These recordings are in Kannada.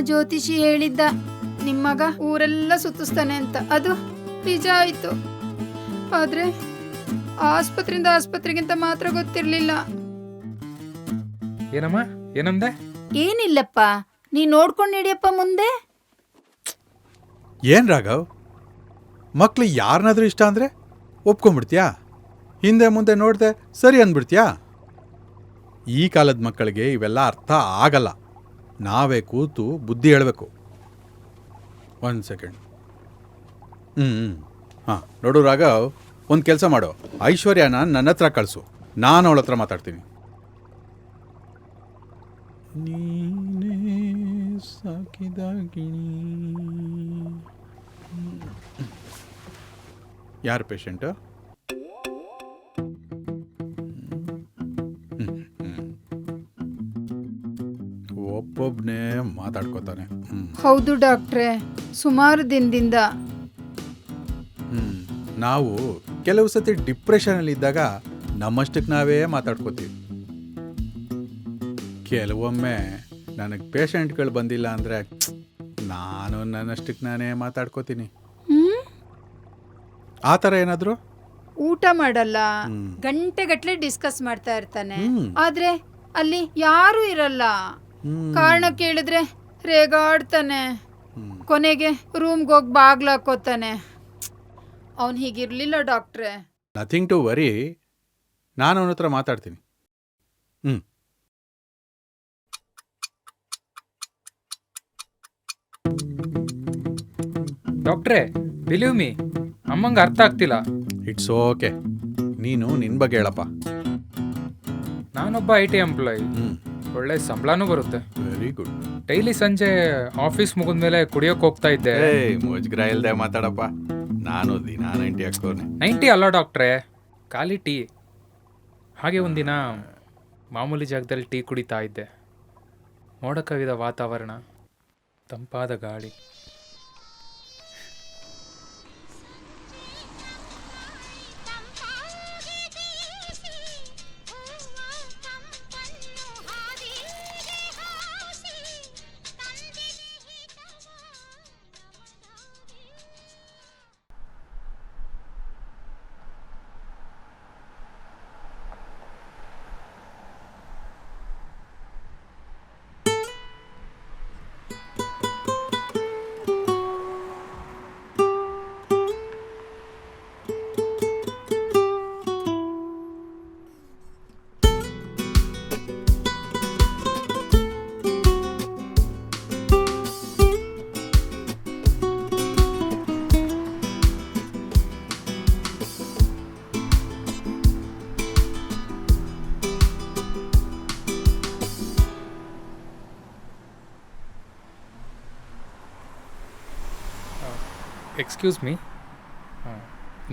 ಜ್ಯೋತಿಷಿ ಹೇಳಿದ್ದ ನಿಮ್ ಮಗ ಊರೆಲ್ಲ ಸುತ್ತಿಸ್ತಾನೆ ಅಂತ. ಅದು ನಿಜ ಆಯ್ತು. ಆದ್ರೆ ಆಸ್ಪತ್ರೆಯಿಂದ ಆಸ್ಪತ್ರೆಗಿಂತ ಮಾತ್ರ ಗೊತ್ತಿರ್ಲಿಲ್ಲ. ಏನಮ್ಮ ಏನಂದೆ? ಏನಿಲ್ಲಪ್ಪ, ನೀ ನೋಡ್ಕೊಂಡು ನಡಿಯಪ್ಪ ಮುಂದೆ. ಏನ್ ರಾಘವ್, ಮಕ್ಳು ಯಾರನ್ನಾದ್ರೂ ಇಷ್ಟ ಅಂದ್ರೆ ಒಪ್ಕೊಂಡ್ಬಿಡ್ತೀಯಾ? ಹಿಂದೆ ಮುಂದೆ ನೋಡ್ದೆ ಸರಿ ಅಂದ್ಬಿಡ್ತೀಯಾ? ಈ ಕಾಲದ ಮಕ್ಕಳಿಗೆ ಇವೆಲ್ಲ ಅರ್ಥ ಆಗಲ್ಲ. ನಾವೇ ಕೂತು ಬುದ್ಧಿ ಹೇಳಬೇಕು. 1 ಸೆಕೆಂಡ್. ಹಾಂ, ನೋಡು ರಾಘವ್, ಒಂದು ಕೆಲಸ ಮಾಡು. ಐಶ್ವರ್ಯನ ನನ್ನ ಹತ್ರ ಕಳಿಸು, ನಾನು ಅವಳ ಹತ್ರ ಮಾತಾಡ್ತೀನಿ. ನೀನೇ ಸಾಕಿದ ಗಿಣಿ. ಯಾರು ಪೇಷಂಟು? ಒಬ್ಬೊಬ್ಬನೇ ಮಾತಾಡ್ಕೋತಾನೆ. ಹೌದು ಡಾಕ್ಟ್ರೇ, ಸುಮಾರು ದಿನದಿಂದ. ನಾವು ಕೆಲವು ಸತಿ ಡಿಪ್ರೆಷನಲ್ಲಿ ಇದ್ದಾಗ ನಮ್ಮಷ್ಟಕ್ಕೆ ನಾವೇ ಮಾತಾಡ್ಕೋತೀವಿ. ಕೆಲವೊಮ್ಮೆ ನನಗೆ ಪೇಷಂಟ್ಗಳು ಬಂದಿಲ್ಲ ಅಂದರೆ ನಾನು ನನ್ನಷ್ಟಕ್ಕೆ ನಾನೇ ಮಾತಾಡ್ಕೋತೀನಿ. ಆ ಥರ ಏನಾದರೂ ಊಟ ಮಾಡಲ್ಲ, ಗಂಟೆಗಟ್ಲೆ ಡಿಸ್ಕಸ್ ಮಾಡ್ತಾ ಇರ್ತಾನೆ. ಆದ್ರೆ ಅಲ್ಲಿ ಯಾರು ಇರಲ್ಲ. ಕಾರಣ ಕೇಳಿದ್ರೆ ರೇಗಾಡ್ತಾನೆ. ಕೊನೆಗೆ ರೂಮ್ಗೆ ಹೋಗಿ ಬಾಗ್ಲು ಹಾಕೋತಾನೆ. ಅವನು ಹೀಗಿರ್ಲಿಲ್ಲ ಡಾಕ್ಟ್ರೆ. ನಥಿಂಗ್ ಟು ವರಿ, ನಾನು ಅವನ ಹತ್ರ ಮಾತಾಡ್ತೀನಿ. ಡಾಕ್ಟ್ರೇ, ಬಿಲೀವ್ ಮೀ, ಅಮ್ಮಂಗೆ ಅರ್ಥ ಆಗ್ತಿಲ್ಲ. ಇಟ್ಸ್ ಓಕೆ, ನೀನು ನಿನ್ನ ಬಗ್ಗೆ ಹೇಳಪ್ಪ. ನಾನೊಬ್ಬ IT ಎಂಪ್ಲಾಯಿ, ಒಳ್ಳೆ ಸಂಬಳನೂ ಬರುತ್ತೆ. Very good. ಡೈಲಿ ಸಂಜೆ ಆಫೀಸ್ ಮುಗಿದ್ಮೇಲೆ ಕುಡಿಯೋಕೆ ಹೋಗ್ತಾ ಇದ್ದೆ. ಮುಜ್ಗ್ರ ಇಲ್ದೆ ಮಾತಾಡಪ್ಪ. ನಾನು ದಿನ 90 ಹಾಕೋನೆ. 90 ಅಲ್ಲ ಡಾಕ್ಟ್ರೇ, ಖಾಲಿ ಟೀ. ಹಾಗೆ ಒಂದಿನ ಮಾಮೂಲಿ ಜಾಗದಲ್ಲಿ ಟೀ ಕುಡಿತಾ ಇದ್ದೆ. ಮೋಡ ಕವಿದ ವಾತಾವರಣ, ತಂಪಾದ ಗಾಳಿ. ಎಕ್ಸ್ಕ್ಯೂಸ್ ಮೀ,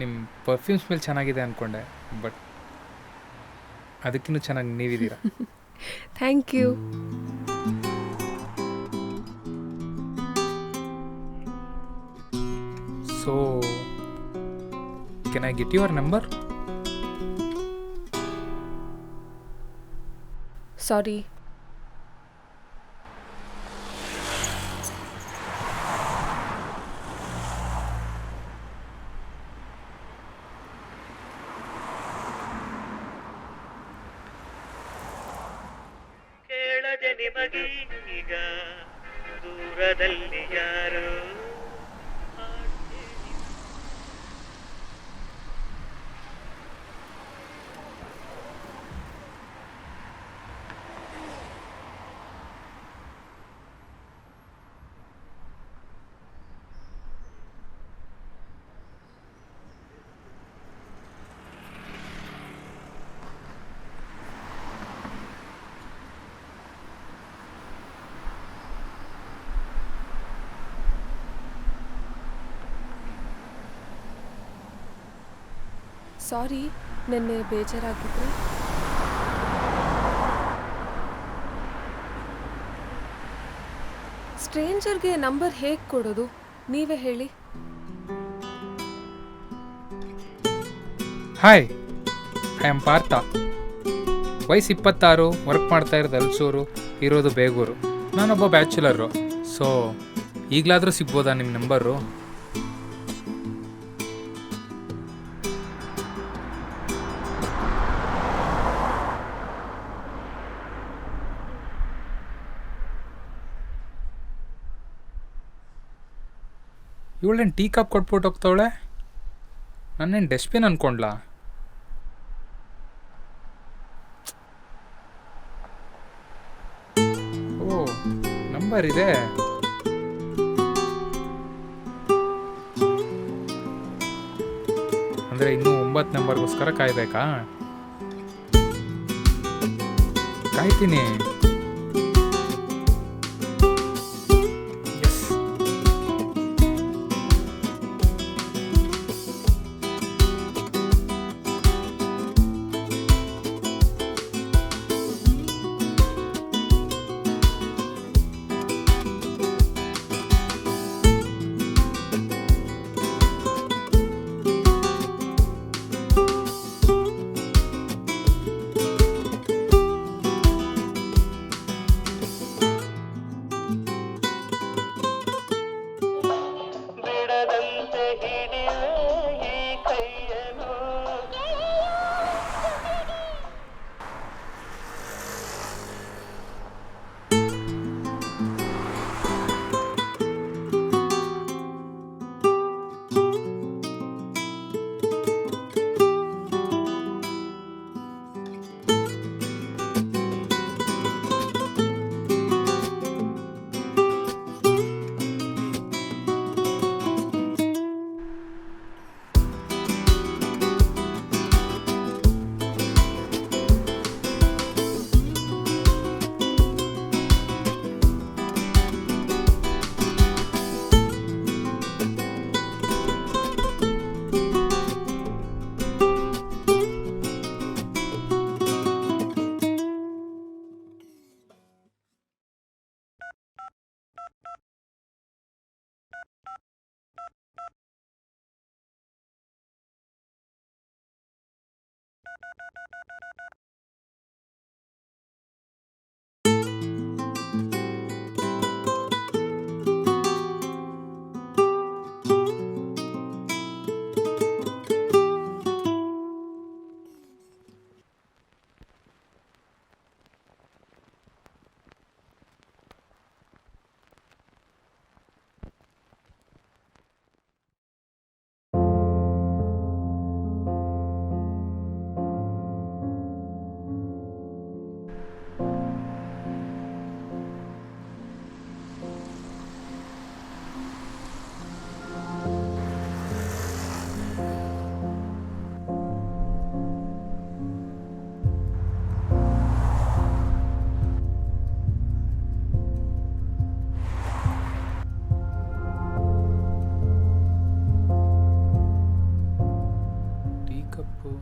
ನಿಮ್ಮ ಪರ್ಫ್ಯೂಮ್ ಸ್ಮೆಲ್ ಚೆನ್ನಾಗಿದೆ ಅಂದ್ಕೊಂಡೆ, ಬಟ್ ಅದಕ್ಕಿಂತ ಚೆನ್ನಾಗಿ ನೀವಿದ್ದೀರಾ. Thank you. So can I get your number? Sorry. ಕೇಳದೆ ನಿಮಗೀಗ ದೂರದಲ್ಲಿ ಯಾರು ಸಾರಿ, ನೆನ್ನೆ ಬೇಜಾರಾಗಿದ್ರೆ. ಸ್ಟ್ರೇಂಜರ್ಗೆ ನಂಬರ್ ಹೇಗೆ ಕೊಡೋದು ನೀವೇ ಹೇಳಿ. Hi, I am Partha. ವಯಸ್ಸು 26, ವರ್ಕ್ ಮಾಡ್ತಾ ಇರೋದು ಅಲ್ಸೂರು, ಇರೋದು ಬೇಗೂರು. ನಾನೊಬ್ಬ ಬ್ಯಾಚುಲರು. ಸೊ ಈಗಲಾದರೂ ಸಿಗ್ಬೋದಾ ನಿಮ್ಮ ನಂಬರು? ಇವಳೇನು ಟೀ ಕಪ್ ಕೊಟ್ಬಿಟ್ಟು ಹೋಗ್ತಾವಳೆ, ನಾನೇನು ಡಸ್ಟ್ಬಿನ್ ಅಂದ್ಕೊಂಡ್ಲಾ? ಓ, ನಂಬರ್ ಇದೆ. ಅಂದರೆ ಇನ್ನೂ 9 ನಂಬರ್ಗೋಸ್ಕರ ಕಾಯ್ಬೇಕಾ? ಕಾಯ್ತೀನಿ. ಬಿಡದಂತೆ ಹಿಡಿಯುವೆ ಈ ಕೈಯನ್ನು. ಟೀ ಕಪ್ಪು.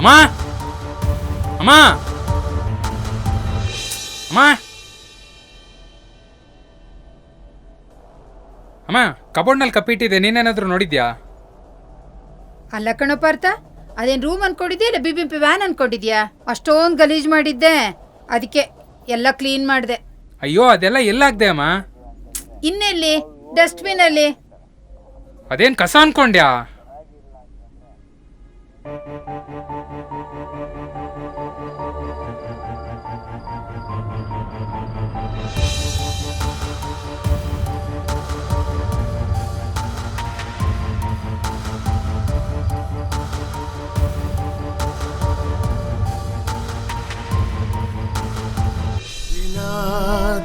ಅಮ್ಮ, ಅಮ್ಮ, ಅಮ್ಮ, ಅಮ್ಮ, ಕಬೋರ್ಡ್ನಲ್ಲಿ ಕಪ್ಪಿಟ್ಟಿದೆ, ನೀನೇನಾದರೂ ನೋಡಿದ್ಯಾ? ಅಲ್ಲ ಕಣೋ ಪಾರ್ಥ, ಅದೇನು ರೂಮ್ ಅನ್ಕೊಂಡಿದ್ಯಾ ಇಲ್ಲ ಬಿಬಿಂಪಿ ವ್ಯಾನ್ ಅನ್ಕೊಂಡಿದ್ಯಾ? ಅಷ್ಟೊಂದು ಗಲೀಜು ಮಾಡಿದ್ದೆ, ಅದಕ್ಕೆ ಎಲ್ಲ ಕ್ಲೀನ್ ಮಾಡಿದೆ. ಅಯ್ಯೋ, ಅದೆಲ್ಲ ಎಲ್ಲಾಗ್ದೆ ಅಮ್ಮ? ಇನ್ನೆಲ್ಲಿ? ಡಸ್ಟ್ಬಿನಲ್ಲಿ. ಅದೇನು ಕಸ ಅನ್ಕೊಂಡ್ಯಾ?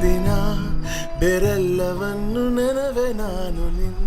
ದಿನ ಬೇರೆಲ್ಲವನ್ನು ನೆನವೆ ನಾನು ನಿನ್ನ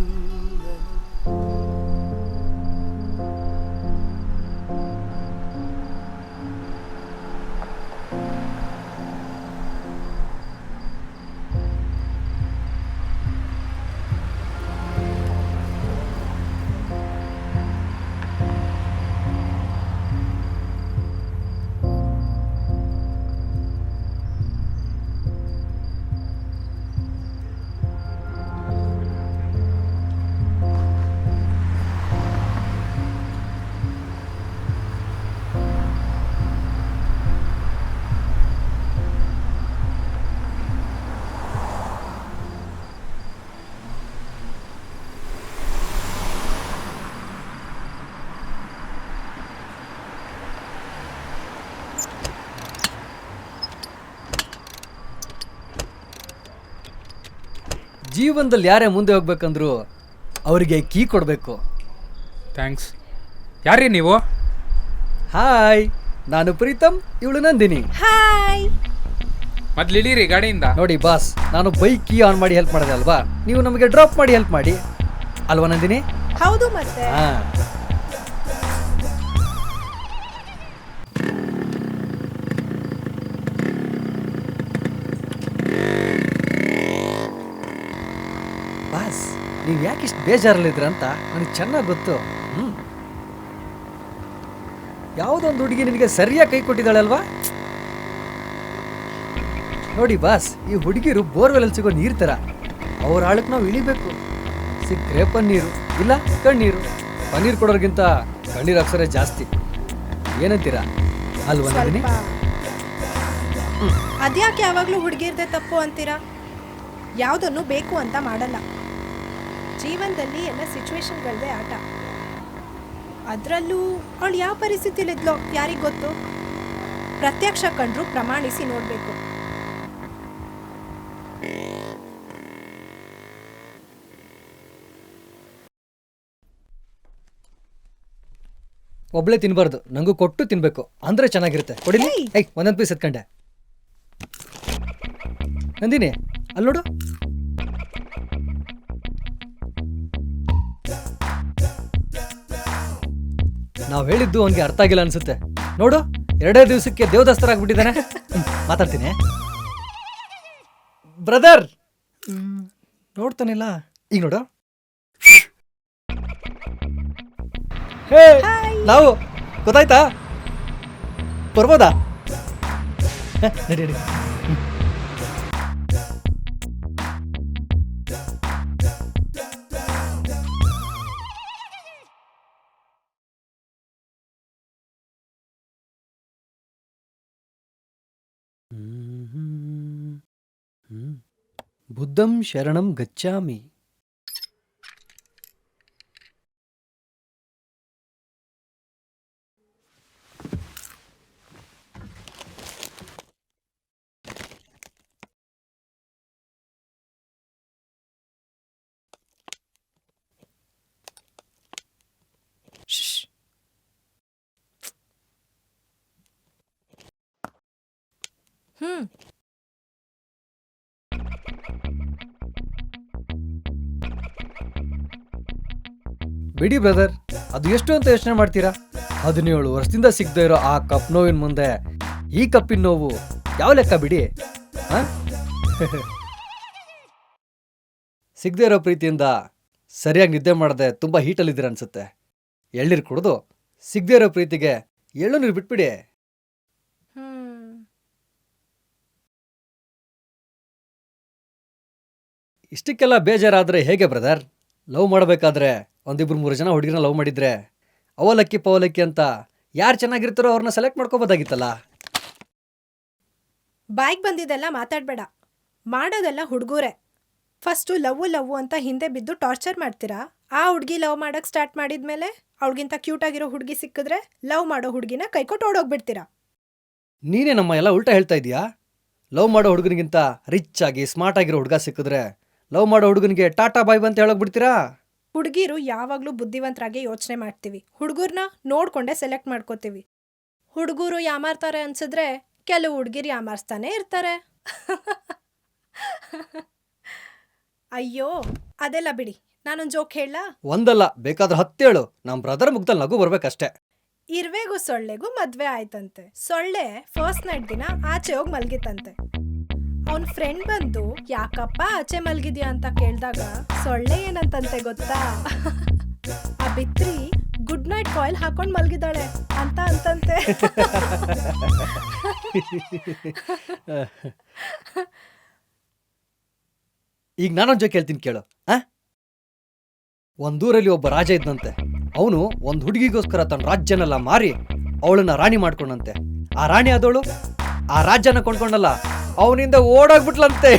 ಜೀವನದಲ್ಲಿ ಯಾರೇ ಮುಂದೆ ಹೋಗ್ಬೇಕಂದ್ರು ಅವರಿಗೆ ಕೀ ಕೊಡಬೇಕು. ಥ್ಯಾಂಕ್ಸ್. ಯಾರೇ ನೀವು? ಹಾಯ್, ನಾನು ಪ್ರೀತಮ್, ಇವಳು ನಂದಿನಿ. ಹಾಯ್. ಮೊದ್ಲು ಇಳೀರಿ ಗಾಡಿಯಿಂದ. ನೋಡಿ ಬಾಸ್, ನಾನು ಬೈಕ್ ಕೀ ಆನ್ ಮಾಡಿ ಹೆಲ್ಪ್ ಮಾಡಿದೆ ಅಲ್ವಾ, ನೀವು ನಮಗೆ ಡ್ರಾಪ್ ಮಾಡಿ ಹೆಲ್ಪ್ ಮಾಡಿ ಅಲ್ವಾ ನಂದಿನಿ? ಹೌದು ಮತ್ತೆ. ಹಾ. ಬಾಸ್, ನೀವು ಯಾಕೆ ಇಷ್ಟು ಬೇಜಾರಲ್ಲಿದ್ರ ಅಂತ ನನಗೆ ಚೆನ್ನಾಗಿ ಗೊತ್ತು. ಯಾವುದೊಂದು ಹುಡುಗಿ ನಿನಗೆ ಸರಿಯಾಗಿ ಕೈ ಕೊಟ್ಟಿದ್ದಾಳೆ ಅಲ್ವಾ? ನೋಡಿ ಬಾಸ್, ಈ ಹುಡುಗಿರು ಬೋರ್ವೆಲಲ್ಲಿ ಸಿಗೋ ನೀರು ಥರ. ಅವ್ರ ಆಳಕ್ಕೆ ನಾವು ಇಳಿಬೇಕು. ಸಿಕ್ಕರೆ ಪನ್ನೀರು, ಇಲ್ಲ ಕಣ್ಣೀರು. ಪನ್ನೀರು ಕೊಡೋರ್ಗಿಂತ ಕಣ್ಣೀರು ಅಕ್ಷರ ಜಾಸ್ತಿ. ಏನಂತೀರಾ ಅಲ್ವಾ ನಂದಿನಿ? ಅದ್ಯಾಕೆ ಯಾವಾಗಲೂ ಹುಡುಗಿರ್ದೆ ತಪ್ಪು ಅಂತೀರಾ? ಯಾವುದನ್ನು ಬೇಕು ಅಂತ ಮಾಡಲ್ಲ. ಜೀವನದಲ್ಲಿ ಎಲ್ಲ ಸಿಚುವೇಶನ್ಗಳದೇ ಆಟ. ಅದರಲ್ಲೂ ಅವಳು ಯಾವ ಪರಿಸ್ಥಿತಿಲಿದ್ಲೋ ಯಾರಿಗೆ ಗೊತ್ತು? ಪ್ರತ್ಯಕ್ಷ ಕಂಡ್ರು ಪ್ರಮಾಣಿಸಿ ನೋಡಬೇಕು. ಒಬ್ಳೆ ತಿನ್ಬಾರ್ದು, ನಂಗೂ ಕೊಟ್ಟು ತಿನ್ಬೇಕು, ಅಂದ್ರೆ ಚೆನ್ನಾಗಿರುತ್ತೆ. ಕೊಡಿ. ಏಯ್! ಒಂದೊಂದು ಪೀಸ್ ಎತ್ಕೊಂಡೆ. ನಂದಿನಿ ಅಲ್ಲಿ ನೋಡು. ನಾವ್ ಹೇಳಿದ್ದು ಅವನಿಗೆ ಅರ್ಥ ಆಗಿಲ್ಲ ಅನ್ಸುತ್ತೆ. ನೋಡು, 2 ದಿವಸಕ್ಕೆ ದೇವದಾಸ್ತರ ಆಗ್ಬಿಟ್ಟಿದ್ದಾನೆ. ಮಾತಾಡ್ತೀನಿ ಬ್ರದರ್. ನೋಡ್ತಾನಿಲ್ಲ. ಈಗ ನೋಡು. ಹೇ, ನಾವು ಗೊತ್ತಾಯ್ತಾ? ಬರ್ಬೋದಾ? ನಡಿ ನಡಿ. ಬುದ್ಧಂ ಶರಣಂ ಗಚ್ಚಾಮಿ. ಹ್ಮ್. ಬಿಡಿ ಬ್ರದರ್, ಅದು ಎಷ್ಟು ಅಂತ ಯೋಚನೆ ಮಾಡ್ತೀರಾ? 17 ವರ್ಷದಿಂದ ಸಿಗದೆ ಇರೋ ಆ ಕಪ್ ನೋವಿನ ಮುಂದೆ ಈ ಕಪ್ಪಿನ ನೋವು ಯಾವ ಲೆಕ್ಕ ಬಿಡಿ. ಸಿಗದೆ ಇರೋ ಪ್ರೀತಿಯಿಂದ ಸರಿಯಾಗಿ ನಿದ್ದೆ ಮಾಡದೆ ತುಂಬಾ ಹೀಟಲ್ಲಿದ್ದೀರ ಅನ್ಸುತ್ತೆ. ಎಳ್ನೀರು ಕುಡಿದು ಸಿಗದೆ ಇರೋ ಪ್ರೀತಿಗೆ ಎಳ್ನೀರು ಬಿಟ್ಬಿಡಿ. ಹ್ಮ್. ಇಷ್ಟಕ್ಕೆಲ್ಲ ಬೇಜಾರಾದ್ರೆ ಹೇಗೆ ಬ್ರದರ್? ಲವ್ ಮಾಡಬೇಕಾದ್ರೆ 1-2-3 ಜನ ಹುಡುಗಿನ ಲವ್ ಮಾಡಿದ್ರೆ ಅವಲಕ್ಕಿ ಪವಲಕ್ಕಿ ಅಂತ ಯಾರು ಚೆನ್ನಾಗಿರ್ತಾರೋ ಅವ್ರನ್ನ ಸೆಲೆಕ್ಟ್ ಮಾಡ್ಕೋಬೋದಾಗಿತ್ತಲ್ಲ. ಬಾಯ್ಗೆ ಬಂದಿದ್ದೆಲ್ಲ ಮಾತಾಡಬೇಡ. ಮಾಡೋದೆಲ್ಲ ಹುಡುಗರೇ. ಫಸ್ಟು ಲವ್ ಅಂತ ಹಿಂದೆ ಬಿದ್ದು ಟಾರ್ಚರ್ ಮಾಡ್ತೀರಾ. ಆ ಹುಡುಗಿ ಲವ್ ಮಾಡೋಕ್ಕೆ ಸ್ಟಾರ್ಟ್ ಮಾಡಿದ್ಮೇಲೆ ಅವಳಿಗಿಂತ ಕ್ಯೂಟಾಗಿರೋ ಹುಡುಗಿ ಸಿಕ್ಕಿದ್ರೆ ಲವ್ ಮಾಡೋ ಹುಡುಗಿನ ಕೈಕೊಟ್ಟು ಓಡೋಗ್ಬಿಡ್ತೀರಾ. ನೀನೇ ನಮ್ಮ ಎಲ್ಲ ಉಲ್ಟಾ ಹೇಳ್ತಾ ಇದೀಯಾ? ಲವ್ ಮಾಡೋ ಹುಡುಗನಿಗಿಂತ ರಿಚ್ ಆಗಿ ಸ್ಮಾರ್ಟ್ ಆಗಿರೋ ಹುಡುಗ ಸಿಕ್ಕಿದ್ರೆ ಲವ್ ಮಾಡೋ ಹುಡುಗನಿಗೆ ಟಾಟಾ ಬಾಯ್ ಅಂತ ಹೇಳೋಗ್ಬಿಡ್ತೀರಾ? ಹುಡುಗಿರು ಯಾವಾಗಲೂ ಬುದ್ಧಿವಂತರಾಗೆ ಯೋಚನೆ ಮಾಡ್ತೀವಿ. ಹುಡುಗರನ್ನ ನೋಡ್ಕೊಂಡೆ ಸೆಲೆಕ್ಟ್ ಮಾಡ್ಕೋತೀವಿ. ಹುಡುಗರು ಯಾಮಾರ್ತಾರೆ ಅನ್ಸಿದ್ರೆ ಕೆಲವು ಹುಡುಗಿರು ಯಾಮಾರಿಸ್ತಾನೆ ಇರ್ತಾರೆ. ಅಯ್ಯೋ, ಅದೆಲ್ಲ ಬಿಡಿ. ನಾನೊಂದು ಜೋಕ್ ಹೇಳಲಾ? ಒಂದಲ್ಲ, ಬೇಕಾದ್ರೆ 10 ಹೇಳು. ನಮ್ಮ ಬ್ರದರ್ ಮುಗ್ದಲ್ಲಿ ನಗು ಬರ್ಬೇಕಷ್ಟೇ. ಇರ್ವೆಗೂ ಸೊಳ್ಳೆಗೂ ಮದ್ವೆ ಆಯ್ತಂತೆ. ಸೊಳ್ಳೆ ಫಸ್ಟ್ ನೈಟ್ ದಿನ ಆಚೆ ಹೋಗಿ ಮಲ್ಗಿತ್ತಂತೆ. ಅವನ್ ಫ್ರೆಂಡ್ ಬಂದು ಯಾಕಪ್ಪ ಆಚೆ ಮಲ್ಗಿದ್ಯಾ ಅಂತ ಕೇಳ್ದಾಗ ಸೊಳ್ಳೆ ಏನಂತಂತೆ ಗೊತ್ತಾ? ಆ ಬಿತ್ರಿ ಗುಡ್ ನೈಟ್ ಕಾಯಿಲ್ ಹಾಕೊಂಡ್ ಮಲ್ಗಿದ್ದಾಳೆ ಅಂತ ಅಂತಂತೆ. ಈಗ ನಾನೊಂದು ಜೋಕ್ ಹೇಳ್ತೀನಿ ಕೇಳು. ಒಂದೂರಲ್ಲಿ ಒಬ್ಬ ರಾಜ ಇದ್ದಂತೆ. ಅವನು ಒಂದು ಹುಡುಗಿಗೋಸ್ಕರ ತನ್ನ ರಾಜ್ಯನೆಲ್ಲ ಮಾರಿ ಅವಳನ್ನ ರಾಣಿ ಮಾಡ್ಕೊಂಡಂತೆ. ಆ ರಾಣಿ ಆದವಳು ಆ ರಾಜ್ಯನ ಕೊಂಡ್ಕೊಂಡಲ್ಲ, ಅವನಿಂದ ಓಡಾಗ್ಬಿಟ್ಲಂತೆ.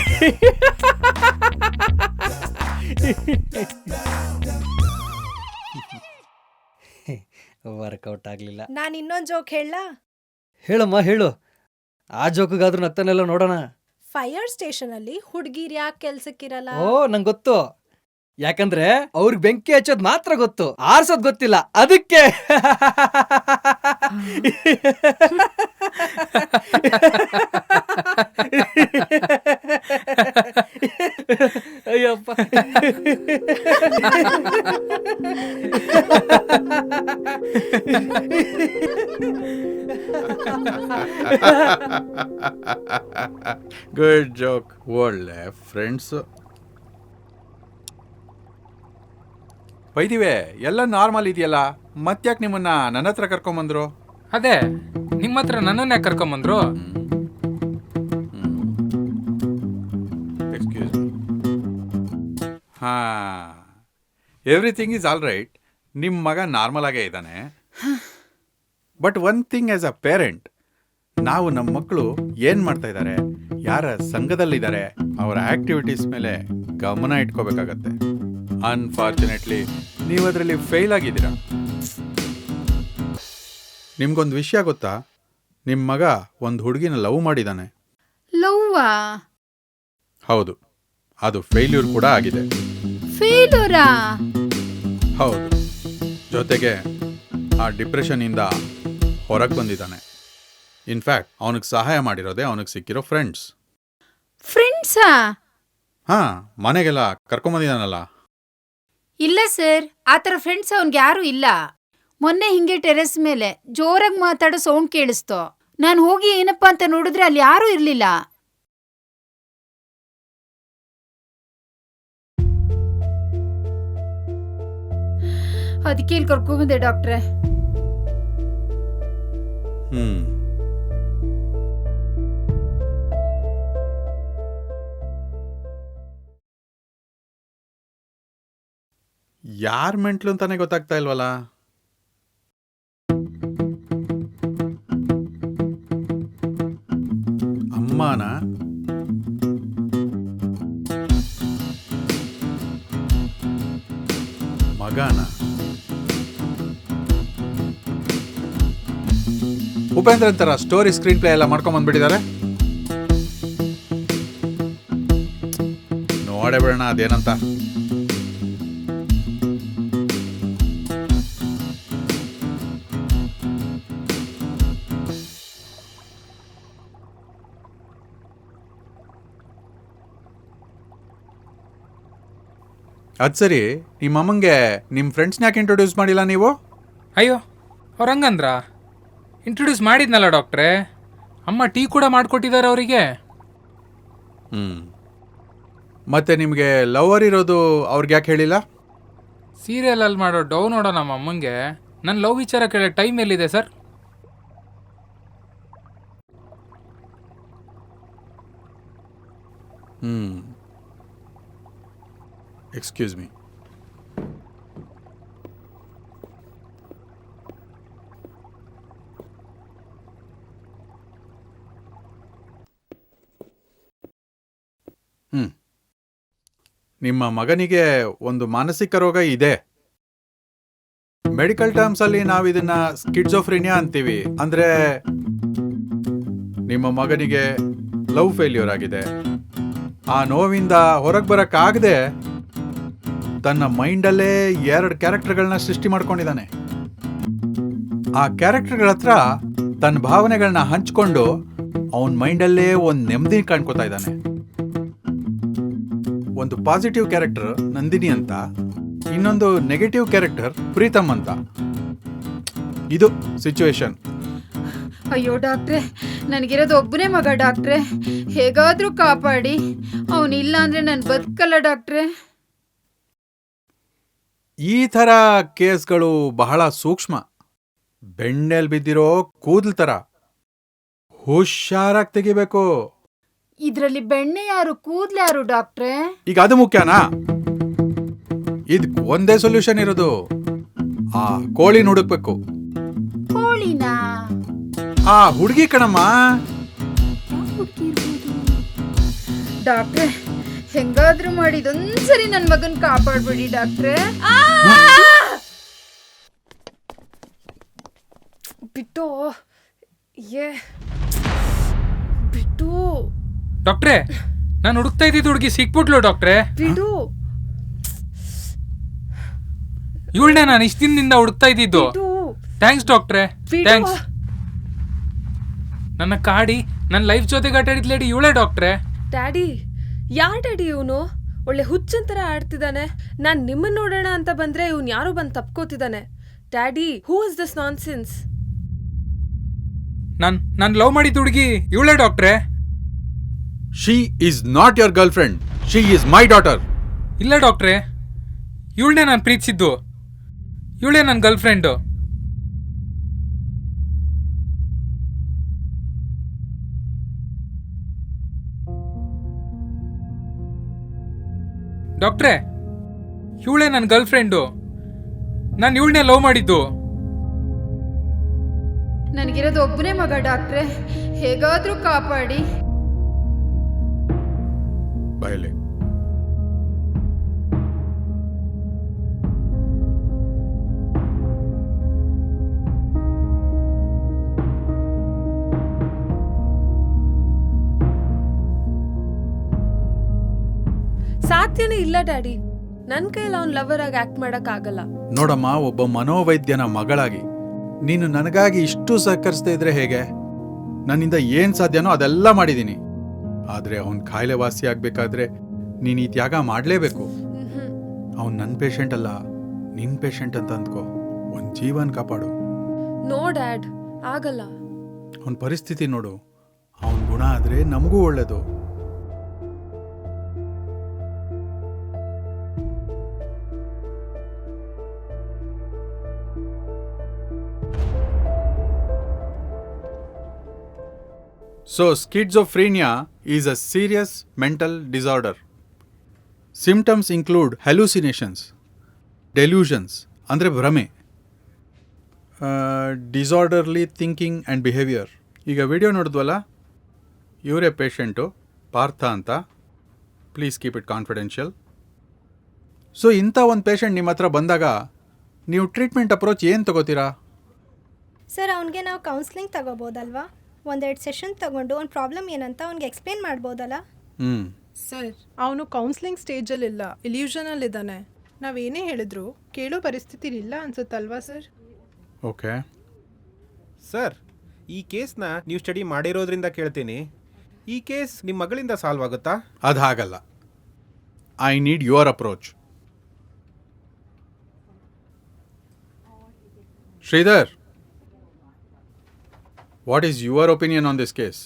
ವರ್ಕೌಟ್ ಆಗ್ಲಿಲ್ಲ. ನಾನು ಇನ್ನೊಂದು ಜೋಕ್ ಹೇಳಲಾ? ಹೇಳಮ್ಮ ಹೇಳು. ಆ ಜೋಕಿಗಾದ್ರೂ ನಗ್ತಾನೆಲ್ಲ ನೋಡೋಣ. ಫೈರ್ ಸ್ಟೇಷನ್ ಅಲ್ಲಿ ಹುಡ್ಗಿರ್ ಯಾಕೆ ಕೆಲ್ಸಕ್ಕಿರಲ್ಲ? ಓ ನಂಗೆ ಗೊತ್ತು. ಯಾಕಂದ್ರೆ ಅವ್ರಿಗೆ ಬೆಂಕಿ ಹಚ್ಚೋದ್ ಮಾತ್ರ ಗೊತ್ತು, ಆರ್ಸೋದ್ ಗೊತ್ತಿಲ್ಲ, ಅದಕ್ಕೆ. ಅಯ್ಯಪ್ಪ. Good joke. ಒಳ್ಳೆ ಫ್ರೆಂಡ್ಸು. ಬೈದಿವೆ ಎಲ್ಲ ನಾರ್ಮಲ್ ಇದೆಯಲ್ಲ, ಮತ್ತ್ಯಾಕೆ ನಿಮ್ಮನ್ನ ನನ್ನ ಹತ್ರ ಕರ್ಕೊಂಬಂದ್ರು? ಅದೇ ನಿಮ್ಮ ಹತ್ರ ನನ್ನನ್ನೇ ಕರ್ಕೊಂಬಂದ್ರು. ಎಕ್ಸ್ಕ್ಯೂಸ್ ಹಾ, ಎವ್ರಿಥಿಂಗ್ ಈಸ್ ಆಲ್ ರೈಟ್. ನಿಮ್ಮ ಮಗ ನಾರ್ಮಲ್ ಆಗೇ ಇದ್ದಾನೆ. But one thing as a parent, ನಾವು ನಮ್ಮ ಮಕ್ಕಳು ಏನು ಮಾಡ್ತಾ ಇದ್ದಾರೆ, ಯಾರ ಸಂಘದಲ್ಲಿದ್ದಾರೆ, ಅವರ ಆಕ್ಟಿವಿಟೀಸ್ ಮೇಲೆ ಗಮನ ಇಟ್ಕೋಬೇಕಾಗತ್ತೆ. ಅನ್ಫಾರ್ಚುನೇಟ್ಲಿ ನೀವು ಅದರಲ್ಲಿ ಫೇಲ್ ಆಗಿದ್ದೀರಾ. ನಿಮ್ಗೊಂದು ವಿಷಯ ಗೊತ್ತಾ? ನಿಮ್ಮ ಮಗ ಒಂದು ಹುಡುಗಿನ ಲವ್ ಮಾಡಿದ್ದಾನೆ. ಲವ್ವಾ? ಹೌದು, ಅದು ಫೇಲ್ಯೂರ್ ಕೂಡ ಆಗಿದೆ. ಫೇಲ್ಯೂರಾ? ಹೌದು, ಜೊತೆಗೆ ಆ ಡಿಪ್ರೆಷನ್ನಿಂದ ಹೊರಗೆ ಬಂದಿದ್ದಾನೆ. ಇನ್ಫ್ಯಾಕ್ಟ್ ಅವನಿಗೆ ಸಹಾಯ ಮಾಡಿರೋದೇ ಅವನಿಗೆ ಸಿಕ್ಕಿರೋ ಫ್ರೆಂಡ್ಸ್. ಫ್ರೆಂಡ್ಸಾ? ಹಾಂ, ಮನೆಗೆಲ್ಲ ಕರ್ಕೊಂಬಂದಿದ್ದಾನಲ್ಲ. ಇಲ್ಲ ಸರ್, ಆ ಥರ ಫ್ರೆಂಡ್ಸ್ ಅವನ್ಗೆ ಯಾರೂ ಇಲ್ಲ. ಮೊನ್ನೆ ಹಿಂಗೆ ಟೆರೆಸ್ ಮೇಲೆ ಜೋರಾಗಿ ಮಾತಾಡೋ ಸೌಂಡ್ ಕೇಳಿಸ್ತು. ನಾನು ಹೋಗಿ ಏನಪ್ಪಾ ಅಂತ ನೋಡಿದ್ರೆ ಅಲ್ಲಿ ಯಾರೂ ಇರಲಿಲ್ಲ. ಅದಕ್ಕೆ ಇಲ್ಲಿ ಕರ್ಕೊಂಡ್ಬಂದೆ ಡಾಕ್ಟ್ರೆ. ಯಾರ್ ಮೆಂಟ್ಲು ಅಂತಾನೆ ಗೊತ್ತಾಗ್ತಾ ಇಲ್ವಲ್ಲ. ಅಮ್ಮನ ಮಗನ? ಉಪೇಂದ್ರ ಅಂತಾರ ಸ್ಟೋರಿ ಸ್ಕ್ರೀನ್ ಪ್ಲೇ ಎಲ್ಲ ಮಾಡ್ಕೊಂಡ್ ಬಂದ್ಬಿಟ್ಟಿದ್ದಾರೆ. ನೋಡೇ ಬಿಡೋಣ ಅದೇನಂತ. ಅದು ಸರಿ, ನಿಮ್ಮ ಅಮ್ಮಂಗೆ ನಿಮ್ಮ ಫ್ರೆಂಡ್ಸ್ನ ಯಾಕೆ ಇಂಟ್ರೊಡ್ಯೂಸ್ ಮಾಡಿಲ್ಲ ನೀವು? ಅಯ್ಯೋ, ಅವ್ರು ಹಂಗಂದ್ರ? ಇಂಟ್ರೊಡ್ಯೂಸ್ ಮಾಡಿದ್ನಲ್ಲ ಡಾಕ್ಟ್ರೇ. ಅಮ್ಮ ಟೀ ಕೂಡ ಮಾಡಿಕೊಟ್ಟಿದ್ದಾರೆ ಅವರಿಗೆ. ಮತ್ತೆ ನಿಮಗೆ ಲವರ್ ಇರೋದು ಅವ್ರಿಗೆ ಯಾಕೆ ಹೇಳಿಲ್ಲ? ಸೀರಿಯಲಲ್ಲಿ ಮಾಡೋ ಡವ್ ನೋಡೋ ನಮ್ಮ ಅಮ್ಮಂಗೆ ನನ್ನ ಲವ್ ವಿಚಾರ ಕೇಳೋ ಟೈಮ್ ಎಲ್ಲಿದೆ ಸರ್? Excuse me. ನಿಮ್ಮ ಮಗನಿಗೆ ಒಂದು ಮಾನಸಿಕ ರೋಗ ಇದೆ. ಮೆಡಿಕಲ್ ಟರ್ಮ್ಸ್ ಅಲ್ಲಿ ನಾವು ಇದನ್ನ ಸ್ಕಿಡ್ಜೋಫ್ರಿನಿಯಾ ಅಂತೀವಿ. ಅಂದ್ರೆ ನಿಮ್ಮ ಮಗನಿಗೆ ಲವ್ ಫೇಲ್ಯೂರ್ ಆಗಿದೆ. ಆ ನೋವಿಂದ ಹೊರಗೆ ಬರಕ್ಕಾಗದೆ ತನ್ನ ಮೈಂಡಲ್ಲೇ 2 ಕ್ಯಾರೆಕ್ಟರ್ಗಳನ್ನ ಸೃಷ್ಟಿ ಮಾಡ್ಕೊಂಡಿದ್ದಾನೆ. ಆ ಕ್ಯಾರೆಕ್ಟರ್ಗಳ ಹತ್ರ ತನ್ನ ಭಾವನೆಗಳನ್ನ ಹಂಚ್ಕೊಂಡು ಅವನ ಮೈಂಡಲ್ಲೇ ಒಂದು ನೆಮ್ಮದಿ ಕಾಣ್ಕೋತಾ ಇದ್ದಾನೆ. ಒಂದು ಪಾಸಿಟಿವ್ ಕ್ಯಾರೆಕ್ಟರ್ ನಂದಿನಿ ಅಂತ, ಇನ್ನೊಂದು ನೆಗೆಟಿವ್ ಕ್ಯಾರೆಕ್ಟರ್ ಪ್ರೀತಮ್ ಅಂತ. ಇದು ಸಿಚುವೇಶನ್. ಅಯ್ಯೋ ಡಾಕ್ಟ್ರೆ, ನನಗಿರೋದು ಒಬ್ಬನೇ ಮಗ ಡಾಕ್ಟ್ರೆ. ಹೇಗಾದ್ರೂ ಕಾಪಾಡಿ. ಅವನಿಲ್ಲ ಅಂದ್ರೆ ನಾನು ಬದುಕಲ್ಲ ಡಾಕ್ಟ್ರೆ. ಈ ಥರ ಕೇಸ್ಗಳು ಬಹಳ ಸೂಕ್ಷ್ಮ. ಬೆಣ್ಣೆಲ್ ಬಿದ್ದಿರೋ ಕೂದಲ್ ಥರ ಹುಷಾರಾಗಿ ತೆಗಿಬೇಕು. ಇದ್ರಲ್ಲಿ ಬೆಣ್ಣೆ ಯಾರು ಕೂದ್ಲು ಯಾರು ಡಾಕ್ಟ್ರೆ? ಈಗ ಅದು ಮುಖ್ಯನಾ? ಇದಕ್ಕೆ ಒಂದೇ ಸೊಲ್ಯೂಷನ್ ಇರೋದು. ಆ ಕೋಳಿನ ಹುಡುಕ್ಬೇಕು. ಕೋಳಿನಾ? ಆ ಹುಡುಗಿ ಕಣಮ್ಮ. ಡಾಕ್ಟ್ರೆ, ಹೆಂಗಾದ್ರೂ ಮಾಡಿ ಇದೊಂದ್ಸರಿ ನನ್ ಮಗನ್ ಕಾಪಾಡ್ಬಿಡಿ ಡಾಕ್ಟ್ರೆ. ಬಿಟ್ಟು ಏ ಬಿಟ್ಟು ಡಾಕ್ಟ್ರೇ, ನಾನು ಹುಡುಕ್ತಾ ಇದ್ದಿದ್ದು ಹುಡುಗಿ ಸಿಕ್ಬಿಟ್ಲು ಡಾಕ್ಟ್ರೇ. ಬಿಡು ಇವಳನ್ನೇ ನಾನು ಇಷ್ಟು ದಿನದಿಂದ ಹುಡುಕ್ತಾ ಇದ್ದಿದ್ದು. ಬಿಡು ಥ್ಯಾಂಕ್ಸ್ ಡಾಕ್ಟ್ರೇ, ಬಿಡು. ಥ್ಯಾಂಕ್ಸ್. ನನ್ನ ಕಾಡಿ ನನ್ನ ಲೈಫ್ ಜೊತೆಗೆ ಆಟಾಡಿದ್ ಲೇಡಿ ಇವಳೇ ಡಾಕ್ಟ್ರೇ. ಡ್ಯಾಡಿ, ಯಾರ್ ಡ್ಯಾಡಿ ಇವನು? ಒಳ್ಳೆ ಹುಚ್ಚಂತರ ಆಡ್ತಿದ್ದಾನೆ. ನಾನ್ ನಿಮ್ಮನ್ನ ನೋಡೋಣ ಅಂತ ಬಂದ್ರೆ ಇವ್ನು ಯಾರೋ ಬಂದು ತಪ್ಕೋತಿದ್ದಾನೆ. Daddy, who is this nonsense? ನಾನು ಲವ್ ಮಾಡಿದ್ದು ಹುಡುಗಿ ಇವಳೇ ಡಾಕ್ಟ್ರೇ. She is not your girlfriend, she is my daughter. ಇಲ್ಲ ಡಾಕ್ಟ್ರೇ, ಇವಳನ್ನೇ ನಾನು ಪ್ರೀತಿಸಿದ್ದು. ಇವಳೇ ನನ್ನ ಗರ್ಲ್ ಫ್ರೆಂಡು. ಡಾಕ್ಟ್ರೇ, ಇವಳೇ ನನ್ನ ಗರ್ಲ್ ಫ್ರೆಂಡು. ನಾನು ಇವಳನ್ನೇ ಲವ್ ಮಾಡಿದ್ದು. ನನಗಿರೋದು ಒಬ್ಬನೇ ಮಗ ಡಾಕ್ಟ್ರೆ, ಹೇಗಾದ್ರೂ ಕಾಪಾಡಿ. ಬಾಯಲೆ. ಸಾಧ್ಯನೇ ಇಲ್ಲ ಡ್ಯಾಡಿ. ನನ್ ಕೈಯಲ್ಲಿ ಅವ್ನ್ ಲವರ್ ಆಗಿ ಆಕ್ಟ್ ಮಾಡಕ್ ಆಗಲ್ಲ. ನೋಡಮ್ಮ, ಒಬ್ಬ ಮನೋವೈದ್ಯನ ಮಗಳಾಗಿ ನೀನು ನನಗಾಗಿ ಇಷ್ಟು ಸಹಕರಿಸ್ತಾ ಇದ್ರೆ ಹೇಗೆ? ನನ್ನಿಂದ ಏನ್ ಸಾಧ್ಯನೋ ಅದೆಲ್ಲ ಮಾಡಿದ್ದೀನಿ. ಆದ್ರೆ ಅವನ್ ಕಾಯಿಲೆ ವಾಸಿ ಆಗ್ಬೇಕಾದ್ರೆ ನೀನ್ ಈ ತ್ಯಾಗ ಮಾಡ್ಲೇಬೇಕು. ಅವನ್ ನನ್ ಪೇಷಂಟ್ ಅಲ್ಲ, ನಿನ್ ಪೇಷಂಟ್ ಅಂತ ಅಂದ್ಕೋ. ಒಂದ್ ಜೀವನ್ ಕಾಪಾಡು. ನೋ ಡ್ಯಾಡ್, ಆಗಲ್ಲ. ಅವನ್ ಪರಿಸ್ಥಿತಿ ನೋಡು. ಅವನ್ ಗುಣ ಆದ್ರೆ ನಮಗೂ ಒಳ್ಳೇದು. So, schizophrenia is a serious mental disorder. Symptoms include hallucinations, delusions, andre ಭ್ರಮೆ, disorderly thinking and behavior. ಈಗ ವಿಡಿಯೋ ನೋಡಿದ್ವಲ್ಲ, ಇವರೇ ಪೇಷಂಟು, ಪಾರ್ಥ ಅಂತ. Please keep it confidential. So ಇಂಥ ಒಂದು ಪೇಷಂಟ್ ನಿಮ್ಮ ಹತ್ರ ಬಂದಾಗ ನೀವು ಟ್ರೀಟ್ಮೆಂಟ್ ಅಪ್ರೋಚ್ ಏನು ತಗೋತೀರಾ? ಸರ್, ಅವನಿಗೆ ನಾವು ಕೌನ್ಸ್ಲಿಂಗ್ ತಗೋಬೋದಲ್ವಾ? ಒಂದೆರಡು ಸೆಷನ್ ತಗೊಂಡು ಅವ್ನ ಪ್ರಾಬ್ಲಮ್ ಏನಂತ ಅವ್ನಿಗೆ ಎಕ್ಸ್ಪ್ಲೇನ್ ಮಾಡ್ಬೋದಲ್ಲ? ಸರ್, ಅವನು ಕೌನ್ಸ್ಲಿಂಗ್ ಸ್ಟೇಜಲ್ಲಿಲ್ಲ, ಇಲ್ಯೂಷನಲ್ಲಿದ್ದಾನೆ. ನಾವೇನೇ ಹೇಳಿದ್ರು ಕೇಳೋ ಪರಿಸ್ಥಿತಿ ಇಲ್ಲ ಅನ್ಸುತ್ತಲ್ವಾ ಸರ್? ಓಕೆ ಸರ್, ಈ ಕೇಸ್ನ ನೀವು ಸ್ಟಡಿ ಮಾಡಿರೋದ್ರಿಂದ ಕೇಳ್ತೀನಿ, ಈ ಕೇಸ್ ನಿಮ್ಮ ಮಗಳಿಂದ ಸಾಲ್ವ್ ಆಗುತ್ತಾ? ಅದು ಹಾಗಲ್ಲ. I need your approach. Shridhar, what is your opinion on this case?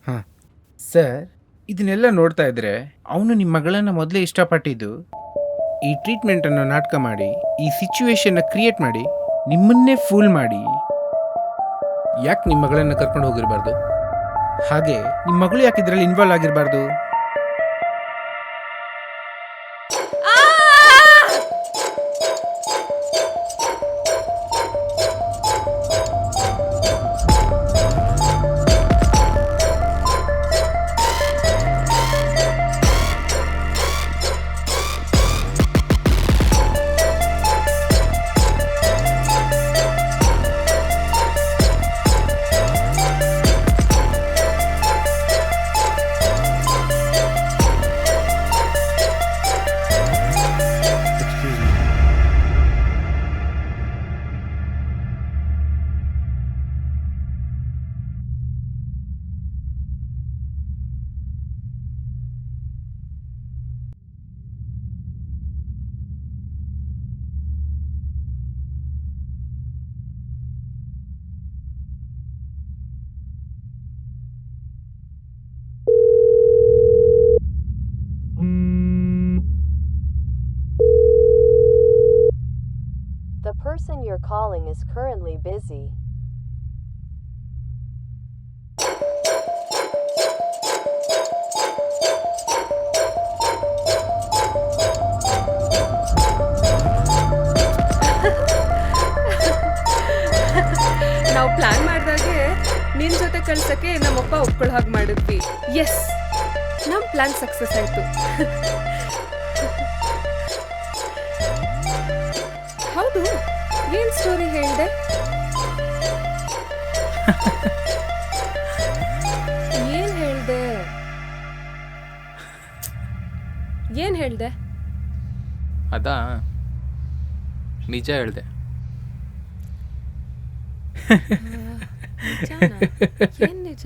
ಹಾಂ ಸರ್, ಇದನ್ನೆಲ್ಲ ನೋಡ್ತಾ ಇದ್ರೆ ಅವನು ನಿಮ್ಮ ಮಗಳನ್ನು ಮೊದಲೇ ಇಷ್ಟಪಟ್ಟಿದ್ದು, ಈ ಟ್ರೀಟ್ಮೆಂಟನ್ನು ನಾಟಕ ಮಾಡಿ, ಈ ಸಿಚುವೇಶನ್ನ ಕ್ರಿಯೇಟ್ ಮಾಡಿ, ನಿಮ್ಮನ್ನೇ ಫೂಲ್ ಮಾಡಿ ಯಾಕೆ ನಿಮ್ಮ ಮಗಳನ್ನು ಕರ್ಕೊಂಡು ಹೋಗಿರಬಾರ್ದು? ಹಾಗೆ ನಿಮ್ಮ ಮಗಳು ಯಾಕೆ ಇದರಲ್ಲಿ ಇನ್ವಾಲ್ವ್ ಆಗಿರಬಾರ್ದು? The person you're calling is currently busy. ನಾವು ಪ್ಲಾನ್ ಮಾಡಿದಾಗೆ ನಿನ್ ಜೊತೆ ಕಳ್ಸಕ್ಕೆ ನಮ್ಮಪ್ಪ ಒಪ್ಕೊಳ್ಳೋ ಹಾಗೆ ಮಾಡಿದ್ವಿ. ಎಸ್, ನಮ್ಮ ಪ್ಲಾನ್ ಸಕ್ಸಸ್ ಆಯ್ತು. ಹೌದು, ಏನ್ ಸ್ಟೋರಿ ಹೇಳಿದೆ? ಏನು ಹೇಳ್ದೆ? ಅದಾ ನಿಜ ಹೇಳ್ದೆ. ಏನು ನಿಜ?